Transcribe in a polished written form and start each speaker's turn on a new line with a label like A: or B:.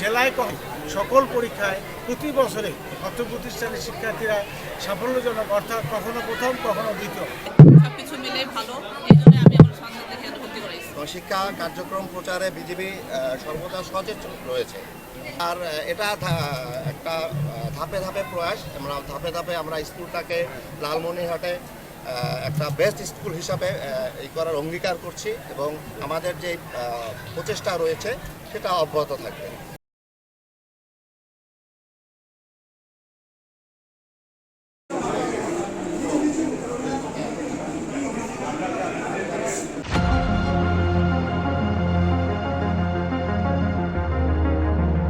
A: জেলায় সকল পরীক্ষায় প্রতি বছরে অর্থ প্রতিষ্ঠানের শিক্ষার্থীরা সাফল্যজনক, অর্থাৎ কখনো প্রথম কখনো দ্বিতীয়।
B: সবকিছু মিলে ভালো, এই জন্য আমি আমার সন্তানদের এখানে ভর্তি করাইছি।
C: শিক্ষা কার্যক্রম প্রচারে বিজিবি সর্বদা সচেতন রয়েছে। আর এটা একটা ধাপে ধাপে প্রয়াস। ধাপে ধাপে আমরা স্কুলটাকে লালমনিরহাটে একটা বেস্ট স্কুল হিসাবে এই করার অঙ্গীকার করছি এবং আমাদের যে প্রচেষ্টা রয়েছে সেটা অব্যাহত থাকবে।